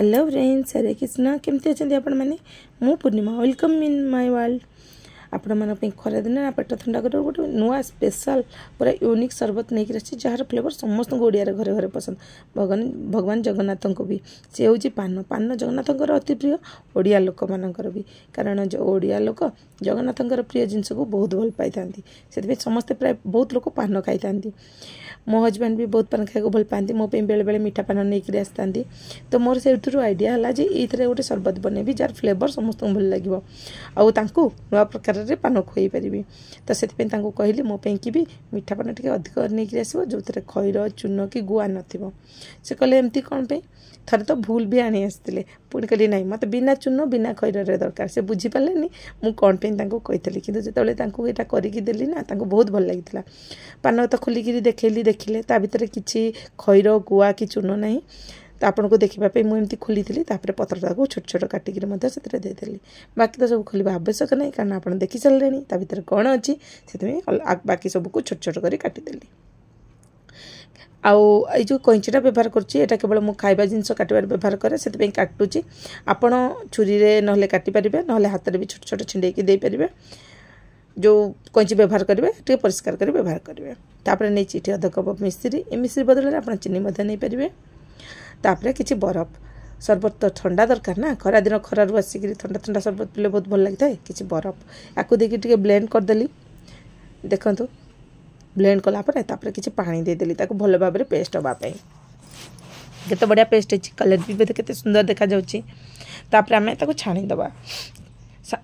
Hello friends, हरे कृष्ण। केमती अच्छा आपण मैंने मु पूर्णिमा वेलकम इन माय वर्ल्ड। आपण मान खरा दिन पेट ठंडा कर गोटे नुआ स्पेशल पूरा यूनिक शरबत नहीं रही जार फ्लेवर समस्त ओडिया घरे घरे पसंद। भगवान जगन्नाथ को भी सी हूँ पान पान जगन्नाथ अति प्रिय ओडिया लोक मानकर भी, कारण जो ओडिया लोक जगन्नाथ प्रिय जिनस को बहुत भल पाई था से समस्ते प्राय बहुत लोग पान खाई था। मो हजबैंड भी बहुत पान खाया भल पाती, मो बेले बेले मीठा पान नहीं आसता। तो मोर से आइडिया है जे ये गोटे शरबत बनैबी जार फ्लेवर समस्त भल लगे आउ नुआ प्रकार पान खुई पारि। तो से कहली मोपाई कि भी मीठा पान टे अधिक नहीं आसो जो खैर चून कि गुआ नथिबो। से कहले एमती कौन पे थरे तो भूल भी आनी आसते पुणी कहली ना मत बिना चून बिना खैर दरकार। से बुझीपारे मुझे कौन पे कही कि जो यहाँ करदेली ना बहुत भल लगी। पान तो खोलिकी देखली देखिले ता भीतर किसी खैर गुआ कि चून ना। तो आपको देखापी मुझे खोली तापर पत्रटा को छोट छोट काटिकी देदेली। बाकी तो सब खोलवा आवश्यक नहीं, कारण आप देखी सारे ता भीतर कौन अच्छी से बाकी सबको छोट छोट कर काटिदेली। आई जो कैंचीटा व्यवहार करा केवल मो खाइबा जिनस काटबार व्यवहार करे से काटुची। आपण छुरी रे नहले काटिपारे ना हाथ में भी छोट छोट छिंडेकी देपारे। जो कैंची व्यवहार करेंगे टे परिष्कार कर व्यवहार करेंगे। तापर नहीं अध कप मिश्री, मिश्री बदल आप चीनी नहीं पारे। तापर किसी बरफ शरबत तो ठंडा दरकार ना, खरा दिन खरारू आसिक ठंडा ठंडा शरबत पीले बहुत भल लगी है। किसी बरफ या देखिए ब्लेंड करदेली। देखो ब्लेंड कलापर तापर किसी पानी देदेली भल भाव में पेस्ट हाँपाई। केते बढ़िया पेस्ट है, कलर भी केते सुंदर देखा जाउची। तापर आमे ताको छाणीदबा।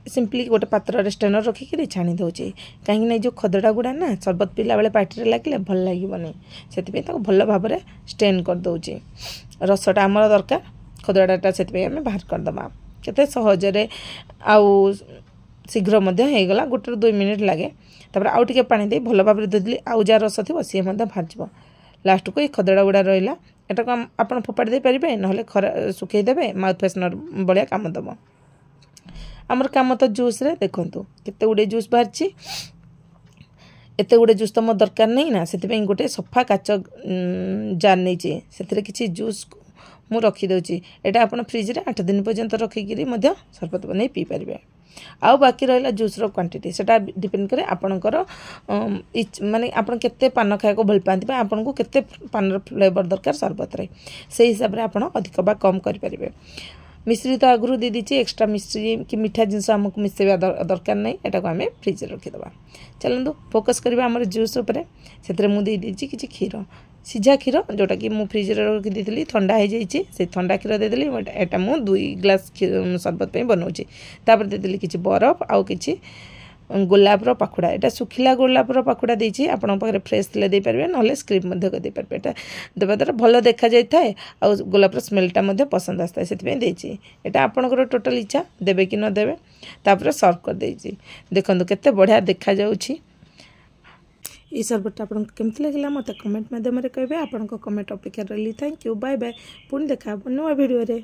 सिंपली गोटे पात्र स्टेनर रखिक छाणी दूचे, कहीं जो खदड़ा गुड़ा ना शरबत पीला बेले पार्टी लगे भल लगे से भल भाव में स्टेन कर दौचे। रसटा आमर दरकार, खदड़ाटा से बाहर करदे केते सहजरे आउ शीघ्र होगला। गोटे 2 मिनिट लगे। तापर आउ टे पानी दे भल भाव में देदेली। आउ जहाँ रस थी सी बाहर जा लास्ट को ये खदड़ा गुड़ा रहा एटा को आप फोपाड़ी दे पारे ना खरा सुखईदेवे माउथ फ्रेशनर भाया काम दब। आमर काम तो जूस रे देखूँ केते गुड़े जूस बाहर। एते गुड़े जूस तो मो दरकार नहीं ना, से गोटे सफा काच जार नहीं से किसी जूस मु रखीदे। यहाँ आप फ्रिज रे 8 दिन पर्यंत रखिकी शरबत बन पी पारे। आउ बाकी रहा जूस क्वांटिटी से डिपेंड करे आपणकर माने आपन केते पान खाया भल पाती, आपन को केते पान फ्लेवर दरकार शरबत रे से हिसाब से आप अधिक बा कम करें। मिश्री तो आगुरी दे दीजिए, एक्स्ट्रा मिश्री कि मीठा जिनस आमको मिसेवा दरकार नहीं। यहाँ को आम फ्रिज रखीदे। चलते फोकस करवा आम जूस उपर। से मुझे दीजिए किसी क्षीर, सीझा क्षीर जोटा कि मुझे फ्रिज रखी ठंडा हो जाए से ठंडा क्षीर देदेली। यहाँ मुझे 2 ग्लास शरबत बनाऊँगी। तापर देदेली किसी बरफ आउ किसी गोलापर पाखुड़ा। यहाँ सुखिला गोलापर पाखुड़ा देती आपन पाखे फ्रेश थे दे पारे ना स्क्रीप दे पारे। यहाँ देवा द्वारा भल देखा जाए आ गोलापर स्मेलटा पसंद आता है से यहाँ आपंकर टोटाल इच्छा देवे कि न देवे। तापर सर्व कर देती देखो केते बढ़िया देखा जाउछि। ये शरबत आपको केमती लगे मत कमेंट माध्यम कहे। आपन कमेंट अपेक्षा रही। Thank you, bye bye. पुणी देखा नुआ वीडियो रे।